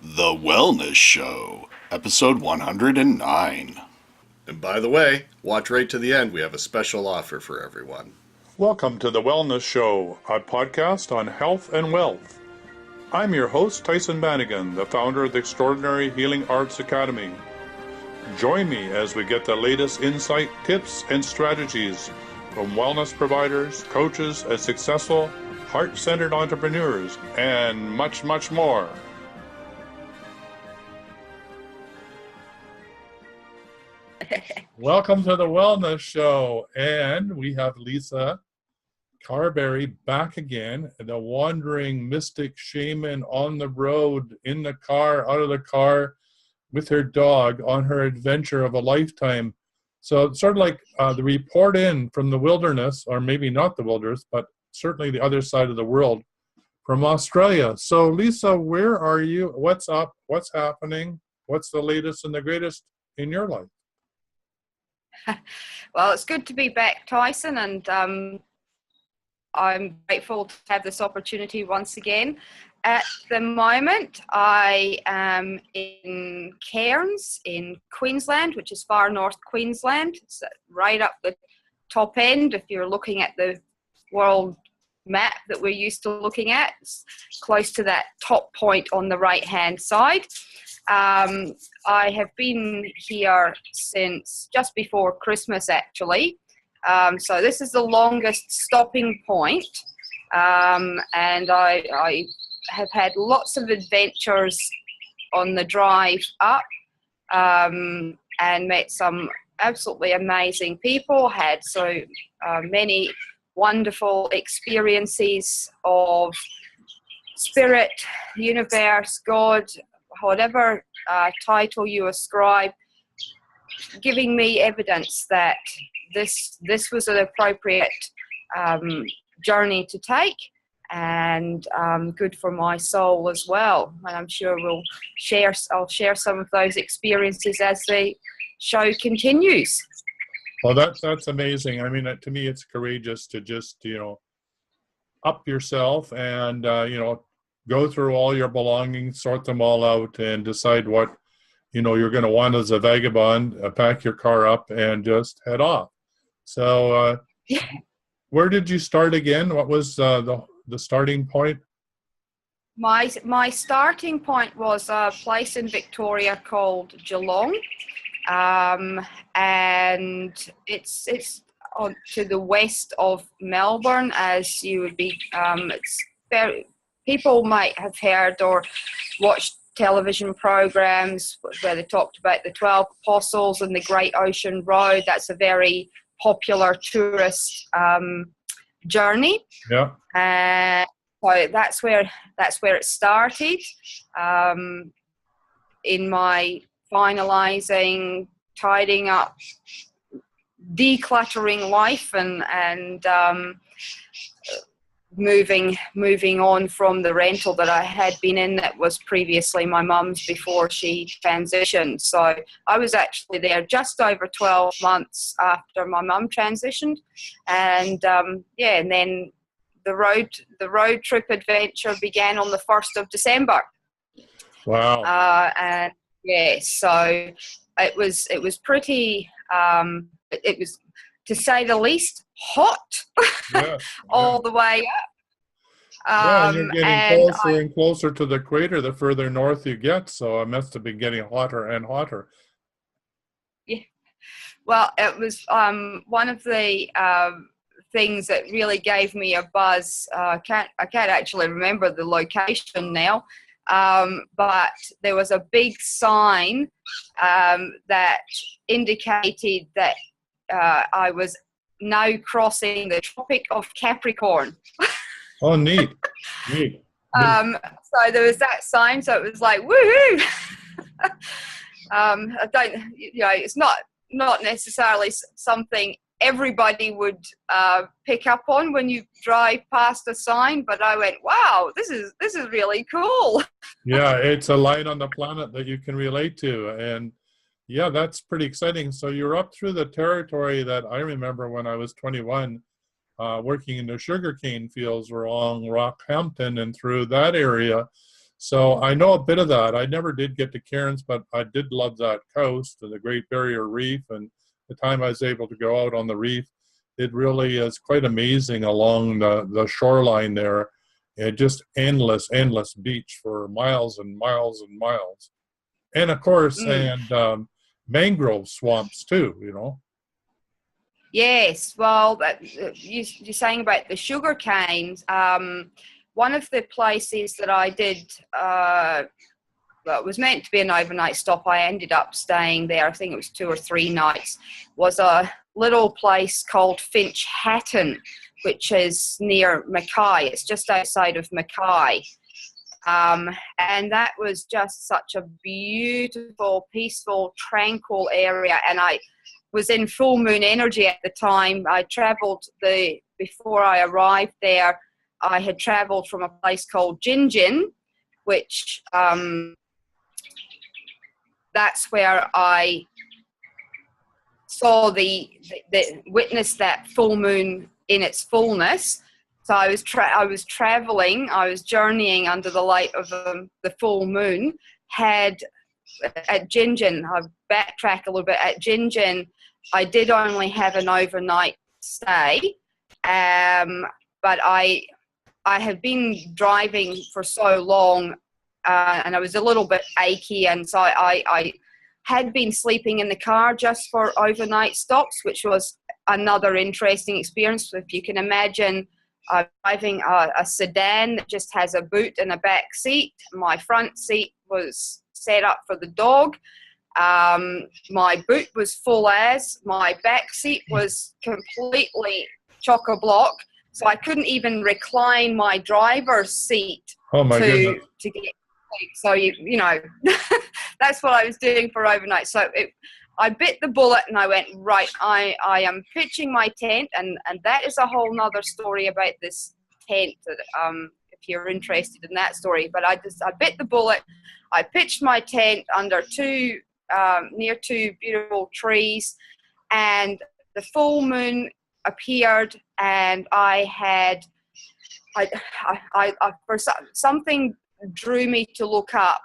The Wellness Show, episode 109. And by the way, watch right to the end. We have a special offer for everyone. Welcome to The Wellness Show, a podcast on health and wealth. I'm your host, Tyson Bannigan, the founder of the Extraordinary Healing Arts Academy. Join me as we get the latest insight, tips, and strategies from wellness providers, coaches, and successful, heart-centered entrepreneurs, and much, much more. Welcome to The Wellness Show, and we have Lisa Carberry back again, the wandering mystic shaman on the road, in the car, out of the car, with her dog on her adventure of a lifetime. So it's sort of like the report in from the wilderness, or maybe not the wilderness, but certainly the other side of the world from Australia. So Lisa, where are you? What's up? What's happening? What's the latest and the greatest in your life? Well, it's good to be back, Tyson, and I'm grateful to have this opportunity once again. At the moment, I am in Cairns in Queensland, which is far north Queensland. It's right up the top end. If you're looking at the world map that we're used to looking at, it's close to that top point on the right-hand side. I have been here since just before Christmas, actually. So this is the longest stopping point, and I have had lots of adventures on the drive up, and met some absolutely amazing people, had so many wonderful experiences of spirit, universe, God, whatever title you ascribe, giving me evidence that this was an appropriate journey to take, and good for my soul as well. And I'm sure I'll share some of those experiences as the show continues. Well, that's amazing. I mean, to me, it's courageous to just, up yourself and, go through all your belongings, sort them all out, and decide what, you're going to want as a vagabond, pack your car up and just head off. So where did you start again? What was the starting point? My starting point was a place in Victoria called Geelong, and it's on to the west of Melbourne, as you would be. It's very, people might have heard or watched television programs where they talked about the 12 Apostles and the Great Ocean Road. That's a very popular tourist journey. Yeah. So that's where it started. In my finalizing, tidying up, decluttering life, and moving on from the rental that I had been in, that was previously my mum's before she transitioned. So I was actually there just over 12 months after my mum transitioned, and and then the road trip adventure began on the 1st of December. Wow. And yeah, so it was pretty it was, to say the least, hot. Yeah, all the way up. And you're getting closer and closer to the equator the further north you get, so it must have been getting hotter and hotter. Yeah. Well, it was one of the things that really gave me a buzz. I can't actually remember the location now, but there was a big sign that indicated that I was now crossing the Tropic of Capricorn. Oh, neat. So there was that sign, so it was like, woohoo! I don't, it's not necessarily something everybody would pick up on when you drive past a sign, but I went, wow, this is really cool. Yeah, it's a light on the planet that you can relate to, and yeah, that's pretty exciting. So you're up through the territory that I remember when I was 21, working in the sugarcane fields along Rockhampton and through that area. So I know a bit of that. I never did get to Cairns, but I did love that coast and the Great Barrier Reef. And the time I was able to go out on the reef, it really is quite amazing along the shoreline there. And just endless beach for miles and miles and miles. And of course, mangrove swamps too, you know. Yes, well, you're saying about the sugar canes. One of the places that I did, that was meant to be an overnight stop, I ended up staying there, I think it was 2 or 3 nights, was a little place called Finch Hatton, which is near Mackay. It's just outside of Mackay. And that was just such a beautiful, peaceful, tranquil area. And I was in full moon energy at the time. I travelled before I arrived there, I had travelled from a place called Gingin, which that's where I saw witnessed that full moon in its fullness. So I was traveling, I was journeying under the light of the full moon. At Gingin, I'll backtrack a little bit. At Gingin, I did only have an overnight stay, but I had been driving for so long, and I was a little bit achy, and so I had been sleeping in the car just for overnight stops, which was another interesting experience. If you can imagine driving a sedan that just has a boot and a back seat. My front seat was set up for the dog. My boot was full as. My back seat was completely chock-a-block, so I couldn't even recline my driver's seat to get sleep. So you know, that's what I was doing for overnight. So I bit the bullet and I went, right, I am pitching my tent, and that is a whole nother story about this tent, if you're interested in that story. But I bit the bullet. I pitched my tent under near 2 beautiful trees, and the full moon appeared, and something drew me to look up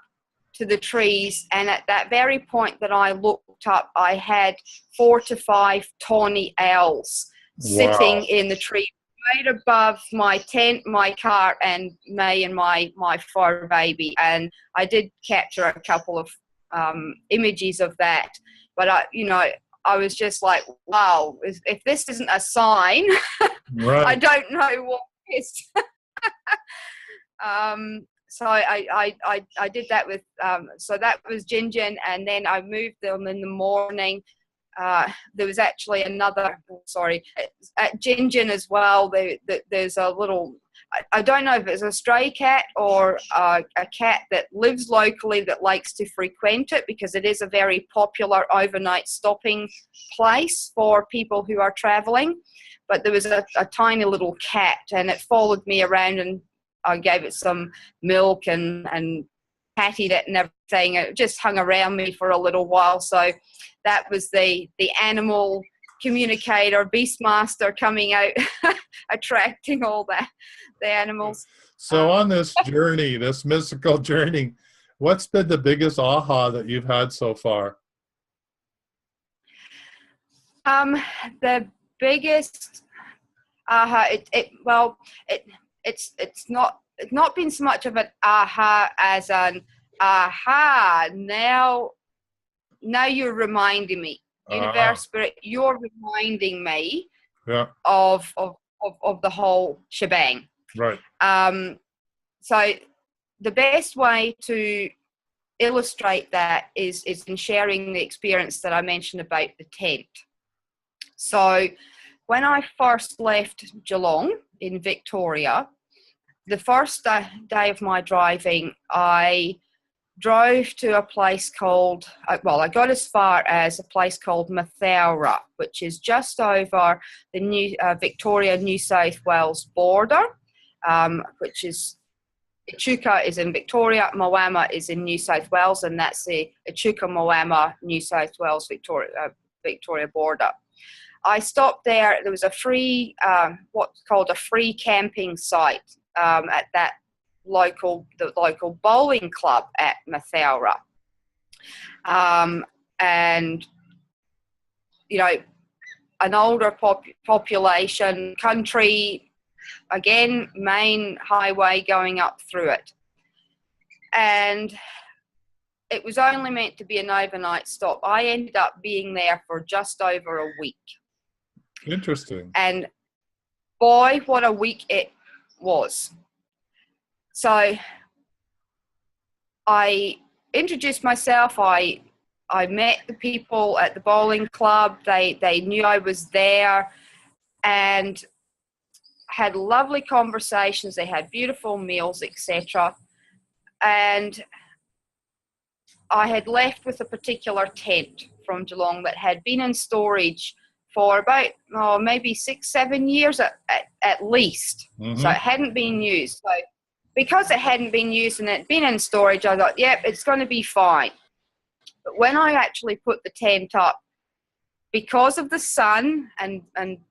to the trees, and at that very point that I looked up, I had 4 to 5 tawny owls sitting in the tree right above my tent, my car, and me and my fur baby. And I did capture a couple of images of that, but I was just like, wow, if this isn't a sign, I don't know what is. So I did that with, so that was Gingin, and then I moved them in the morning. There was actually another, at Gingin as well, there's a little, I don't know if it's a stray cat or a cat that lives locally that likes to frequent it, because it is a very popular overnight stopping place for people who are traveling. But there was a tiny little cat, and it followed me around, and I gave it some milk and patted it and everything. It just hung around me for a little while. So that was the animal communicator, beastmaster coming out, attracting all the animals. So on this journey, this mystical journey, what's been the biggest aha that you've had so far? The biggest aha, it's not been so much of an aha as an aha. Now you're reminding me, universe, spirit, you're reminding me of the whole shebang. Right. So the best way to illustrate that is in sharing the experience that I mentioned about the tent. So when I first left Geelong in Victoria, the first day of my driving, I drove to a place called, I got as far as a place called Mathoura, which is just over the Victoria-New South Wales border, which is, Echuca is in Victoria, Moama is in New South Wales, and that's the Echuca-Moama, New South Wales, Victoria border. I stopped there. There was a free, what's called a free camping site at that the local bowling club at Mathoura. And, you know, an older population, country, again, main highway going up through it. And it was only meant to be an overnight stop. I ended up being there for just over a week. Interesting. And boy, what a week it was. So I introduced myself. I met the people at the bowling club. They knew I was there and had lovely conversations. They had beautiful meals, etc. And I had left with a particular tent from Geelong that had been in storage for about maybe 6-7 years at least. Mm-hmm. So it hadn't been used. So because it hadn't been used and it had been in storage, I thought, yep, it's going to be fine. But when I actually put the tent up, because of the sun and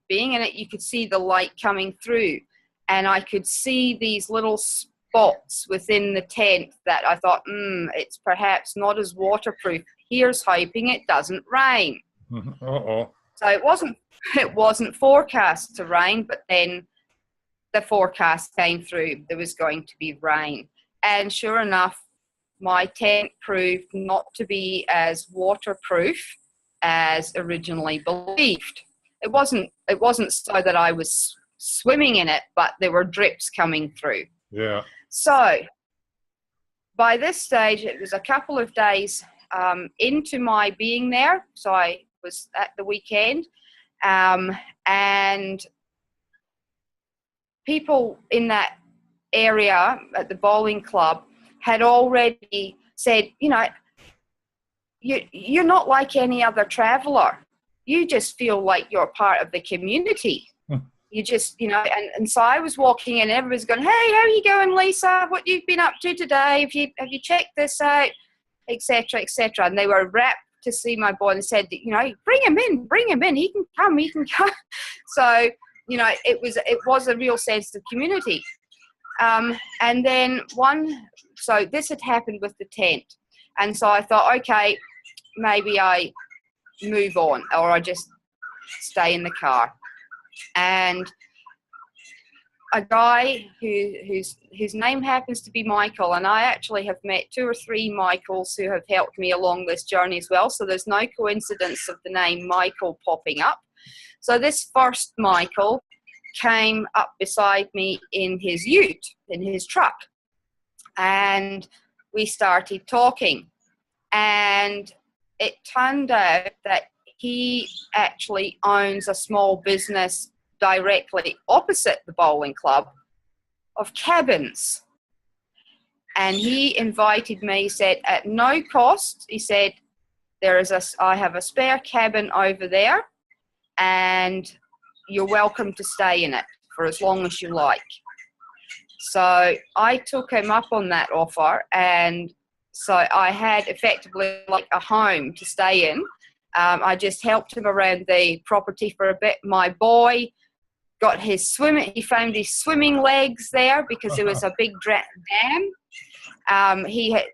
being in it, you could see the light coming through. And I could see these little spots within the tent that I thought, it's perhaps not as waterproof. Here's hoping it doesn't rain. Uh-oh. So it wasn't forecast to rain, but then the forecast came through. There was going to be rain. And sure enough, my tent proved not to be as waterproof as originally believed. It wasn't so that I was swimming in it, but there were drips coming through. Yeah. So by this stage, it was a couple of days into my being there. So I was at the weekend, and people in that area at the bowling club had already said, you know, you're not like any other traveller. You just feel like you're part of the community. You just, you know, and so I was walking in and everybody's going, hey, how are you going, Lisa? What you've been up to today? Have you checked this out? Etc., etc. And they were rapt to see my boy and said, you know, bring him in. He can come. So, you know, it was a real sense of community. And then so this had happened with the tent. And so I thought, okay, maybe I move on or I just stay in the car. And a guy whose name happens to be Michael, and I actually have met 2 or 3 Michaels who have helped me along this journey as well, so there's no coincidence of the name Michael popping up. So this first Michael came up beside me in his ute, in his truck, and we started talking. And it turned out that he actually owns a small business directly opposite the bowling club of cabins. And he invited me, he said, at no cost, he said, I have a spare cabin over there and you're welcome to stay in it for as long as you like. So I took him up on that offer, and so I had effectively like a home to stay in. I just helped him around the property for a bit. My boy got he found his swimming legs there because there was a big dam. He had,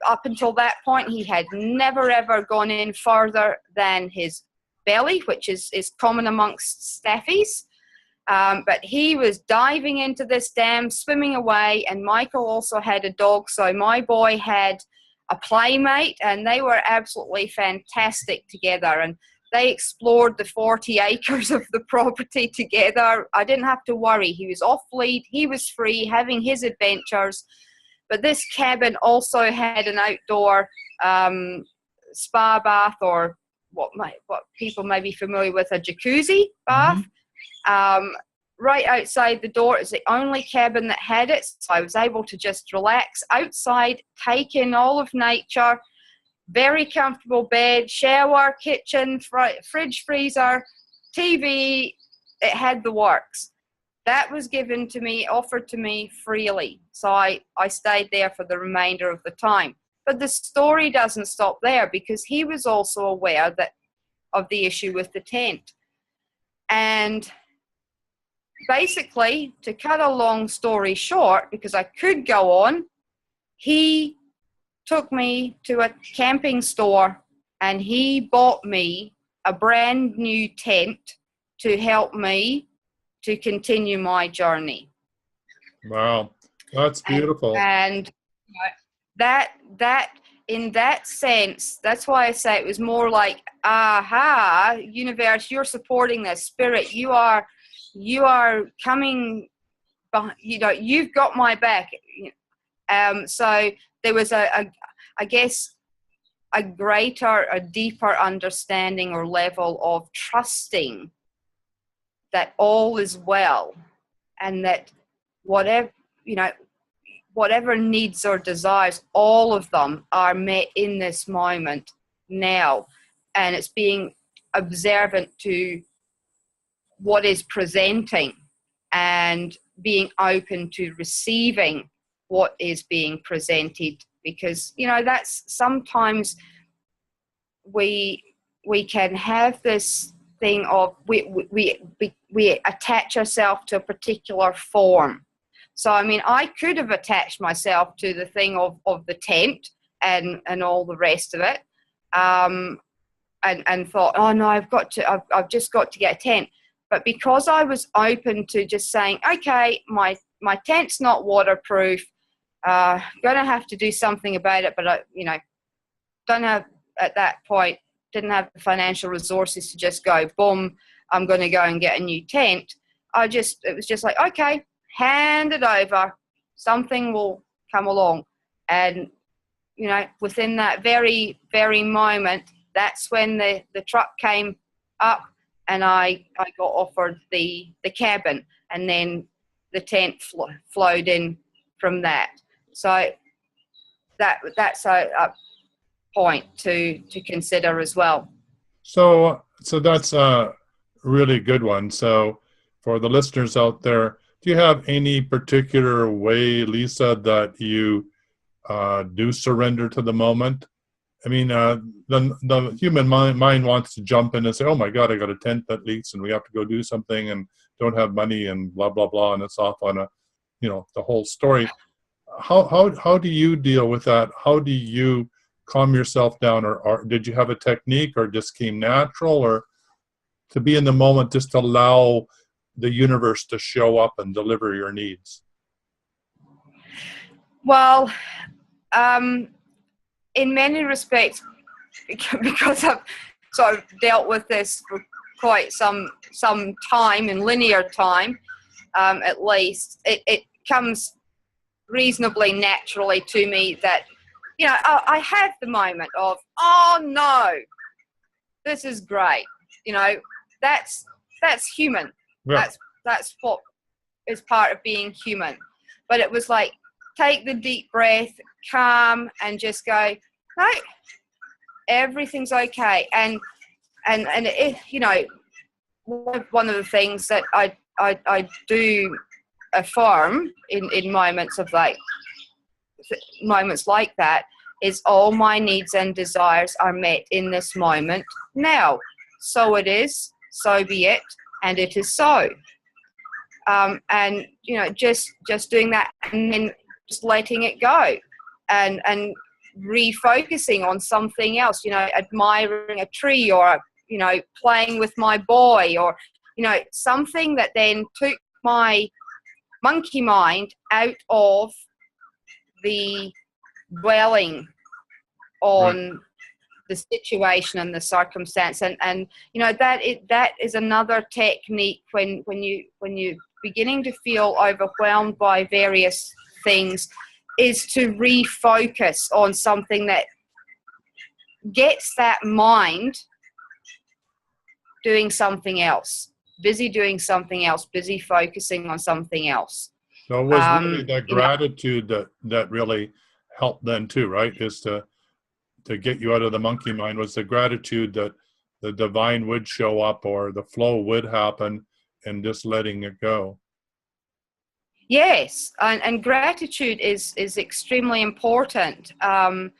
up until that point, he had never ever gone in further than his belly, which is common amongst staffies. But he was diving into this dam, swimming away, and Michael also had a dog, so my boy had a playmate, and they were absolutely fantastic together, and they explored the 40 acres of the property together. I didn't have to worry. He was off lead, he was free, having his adventures. But this cabin also had an outdoor spa bath, or what people may be familiar with, a jacuzzi bath. Mm-hmm. Right outside the door. It's the only cabin that had it, so I was able to just relax outside, take in all of nature. Very comfortable bed, shower, kitchen, fridge, freezer, TV. It had the works. That was given to me, offered to me freely, so I stayed there for the remainder of the time. But the story doesn't stop there, because he was also aware of the issue with the tent. And basically, to cut a long story short, because I could go on, he took me to a camping store and he bought me a brand new tent to help me to continue my journey. Wow, that's beautiful. And that in that sense, that's why I say it was more like, aha, universe, you're supporting this. Spirit, you are coming, you've got my back. So there was I guess, a greater, a deeper understanding or level of trusting that all is well, and that whatever needs or desires, all of them are met in this moment now. And it's being observant to what is presenting and being open to receiving what is being presented. Because, that's sometimes we can have this thing of we attach ourselves to a particular form. So, I could have attached myself to the thing of the tent and all the rest of it, and thought, oh no, I've just got to get a tent. But because I was open to just saying, okay, my tent's not waterproof, gonna have to do something about it, but I, don't have at that point, didn't have the financial resources to just go, boom, I'm going to go and get a new tent. It was just like, okay, hand it over, something will come along. And, within that very, very moment, that's when the truck came up and I got offered the cabin, and then the tent flowed in from that. So that's a point to consider as well. So that's a really good one. So for the listeners out there, do you have any particular way, Lisa, that you do surrender to the moment? The human mind wants to jump in and say, oh my God, I got a tent that leaks and we have to go do something and don't have money and blah, blah, blah. And it's off on the whole story. How do you deal with that? How do you calm yourself down, or did you have a technique, or just came natural, or to be in the moment, just allow the universe to show up and deliver your needs? Well, in many respects, because I've sort of dealt with this for quite some time, in linear time, at least, it comes reasonably naturally to me that, I have the moment of, oh no, this is great. That's human. Yeah. That's what is part of being human. But it was like, take the deep breath, calm, and just go, no, everything's okay. And it, one of the things that I do affirm in moments of moments like that is all my needs and desires are met in this moment now. So it is, so be it, and it is so. And just doing that, and then just letting it go, and refocusing on something else, admiring a tree, or playing with my boy, or something that then took my monkey mind out of the dwelling on the situation and the circumstance, and that is another technique when you're beginning to feel overwhelmed by various things, is to refocus on something that gets that mind doing something else, busy doing something else, busy focusing on something else. So it was really that gratitude that really helped then too, right? Is to get you out of the monkey mind, was the gratitude that the divine would show up or the flow would happen, and just letting it go. Yes, and gratitude is extremely important. I've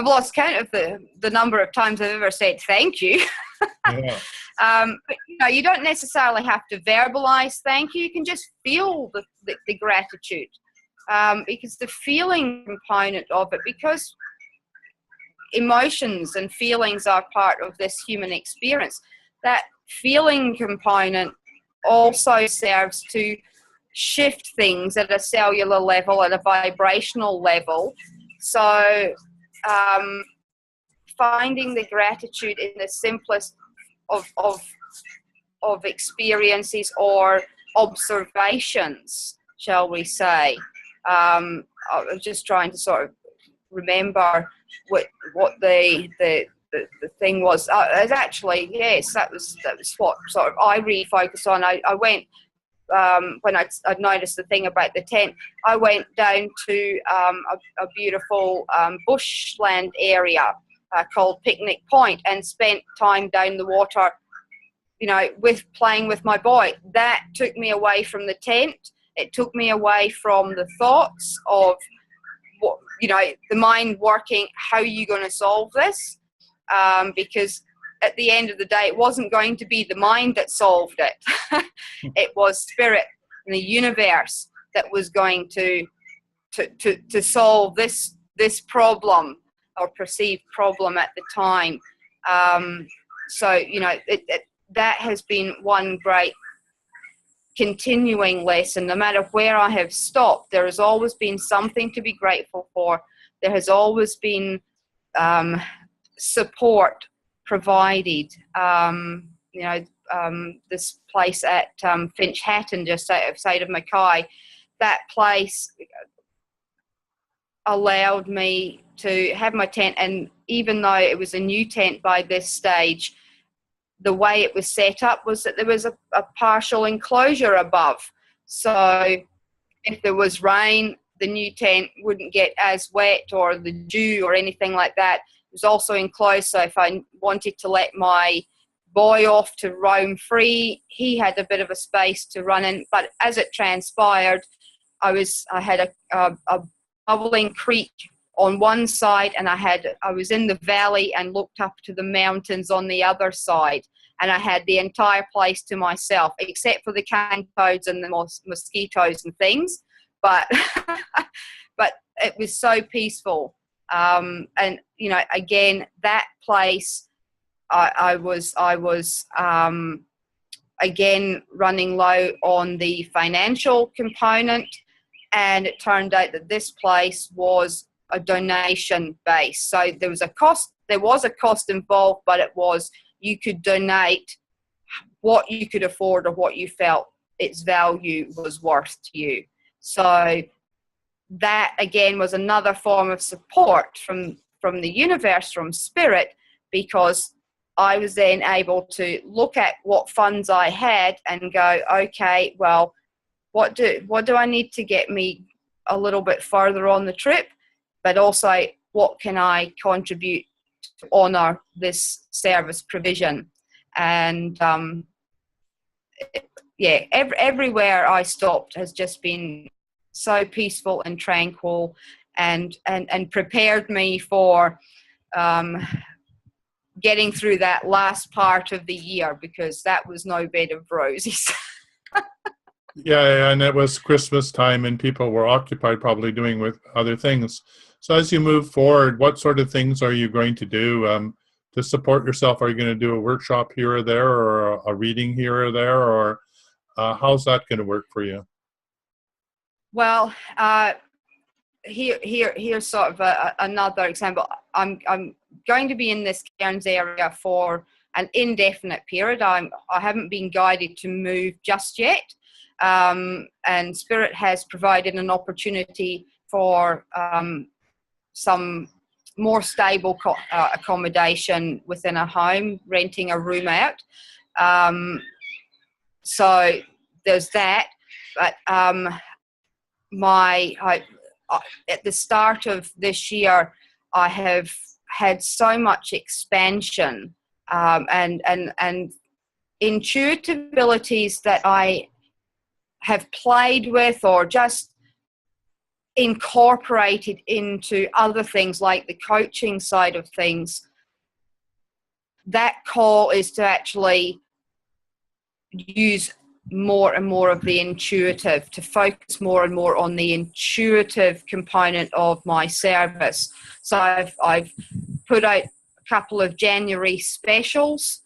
lost count of the number of times I've ever said thank you. Yeah. But you don't necessarily have to verbalize thank you. You can just feel the gratitude, because the feeling component of it, because emotions and feelings are part of this human experience, that feeling component also serves to shift things at a cellular level, at a vibrational level. So finding the gratitude in the simplest of experiences or observations, shall we say. I was just trying to sort of remember what the thing was. It actually, yes, that was what sort of I refocused on. I went, when I'd noticed the thing about the tent, I went down to a beautiful bushland area called Picnic Point, and spent time down the water, with playing with my boy. That took me away from the tent. It took me away from the thoughts of what, the mind working, how are you going to solve this? Because at the end of the day, it wasn't going to be the mind that solved it. It was spirit and the universe that was going to solve this problem, or perceived problem at the time. So that has been one great continuing lesson. No matter where I have stopped, there has always been something to be grateful for. There has always been support provided. This place at Finch Hatton, just outside of Mackay, that place allowed me to have my tent, and even though it was a new tent by this stage, the way it was set up was that there was a partial enclosure above. So if there was rain, the new tent wouldn't get as wet, or the dew or anything like that. It was also enclosed, so if I wanted to let my boy off to roam free, he had a bit of a space to run in. But as it transpired, I had a bubbling creek on one side, and I was in the valley and looked up to the mountains on the other side, and I had the entire place to myself, except for the cane toads and the mosquitoes and things. But but it was so peaceful. And again, that place, I was again running low on the financial component, and it turned out that this place was a donation base. So there was a cost involved, but it was, you could donate what you could afford or what you felt its value was worth to you. So that again was another form of support from the universe, from spirit, because I was then able to look at what funds I had and go, okay, well, what do I need to get me a little bit further on the trip? But also, what can I contribute to honour this service provision? And everywhere I stopped has just been so peaceful and tranquil, and prepared me for getting through that last part of the year, because that was no bed of roses. Yeah, and it was Christmas time, and people were occupied probably doing with other things. So as you move forward, what sort of things are you going to do to support yourself? Are you going to do a workshop here or there, or a reading here or there, or how's that going to work for you? Well, here's sort of another example. I'm going to be in this Cairns area for an indefinite period. I haven't been guided to move just yet, and Spirit has provided an opportunity for some more stable accommodation within a home, renting a room out. So there's that. But at the start of this year, I have had so much expansion and intuitive abilities that I have played with or just incorporated into other things like the coaching side of things. That call is to actually use more and more of the intuitive, to focus more and more on the intuitive component of my service. So I've put out a couple of January specials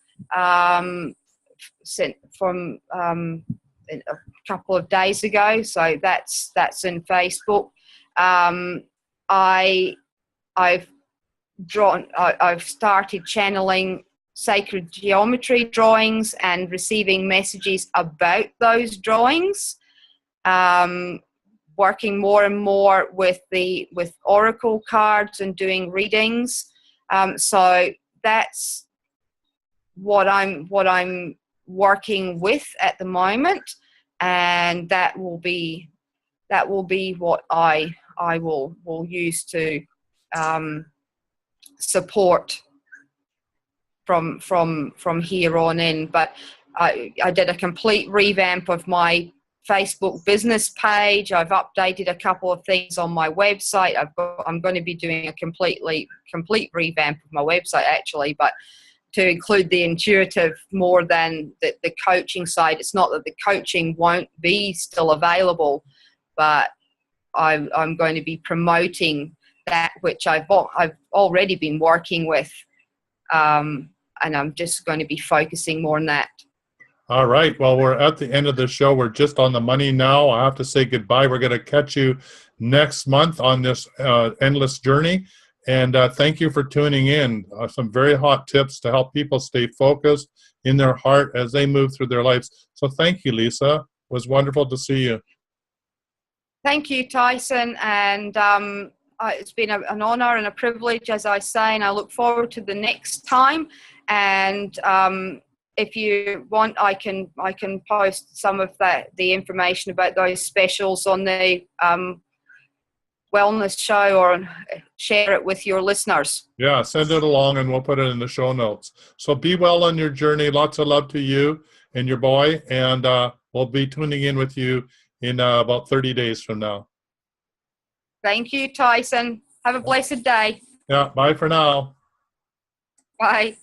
sent from a couple of days ago. So that's in Facebook. I've started channeling sacred geometry drawings and receiving messages about those drawings, working more and more with oracle cards and doing readings. So that's what I'm working with at the moment, and that will be what I will use to support from here on in. But I did a complete revamp of my Facebook business page. I've updated a couple of things on my website. I'm going to be doing a complete revamp of my website, actually, but to include the intuitive more than the coaching side. It's not that the coaching won't be still available, but I'm going to be promoting that which I've already been working with, and I'm just going to be focusing more on that. All right. Well, we're at the end of the show. We're just on the money now. I have to say goodbye. We're going to catch you next month on this endless journey. And thank you for tuning in. Some very hot tips to help people stay focused in their heart as they move through their lives. So thank you, Lisa. It was wonderful to see you. Thank you, Tyson. And it's been an honor and a privilege, as I say, and I look forward to the next time. And if you want, I can post some of the information about those specials on the wellness show, or share it with your listeners. Yeah, send it along and we'll put it in the show notes. So be well on your journey. Lots of love to you and your boy. And we'll be tuning in with you in about 30 days from now. Thank you, Tyson. Have a blessed day. Yeah, bye for now. Bye.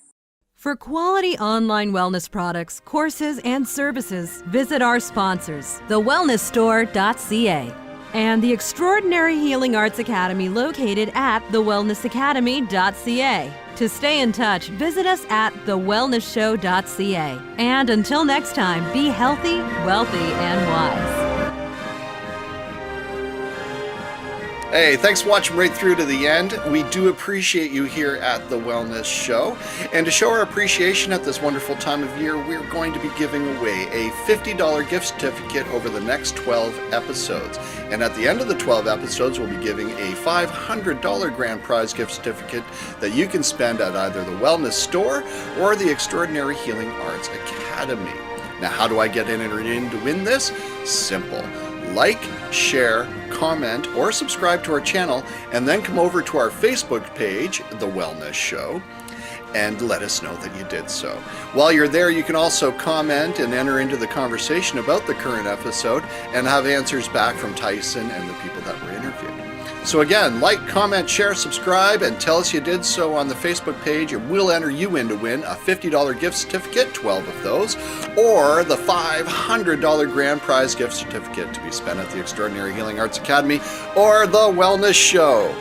For quality online wellness products, courses, and services, visit our sponsors, thewellnessstore.ca and the Extraordinary Healing Arts Academy located at thewellnessacademy.ca. To stay in touch, visit us at thewellnessshow.ca. And until next time, be healthy, wealthy, and wise. Hey, thanks for watching right through to the end. We do appreciate you here at The Wellness Show. And to show our appreciation at this wonderful time of year, we're going to be giving away a $50 gift certificate over the next 12 episodes. And at the end of the 12 episodes, we'll be giving a $500 grand prize gift certificate that you can spend at either the Wellness Store or the Extraordinary Healing Arts Academy. Now, how do I get in to win this? Simple. Like, share, comment, or subscribe to our channel, and then come over to our Facebook page, The Wellness Show, and let us know that you did so. While you're there, you can also comment and enter into the conversation about the current episode and have answers back from Tyson and the people that were interviewed. So again, like, comment, share, subscribe, and tell us you did so on the Facebook page, and we'll enter you in to win a $50 gift certificate, 12 of those, or the $500 grand prize gift certificate to be spent at the Extraordinary Healing Arts Academy or the Wellness Show.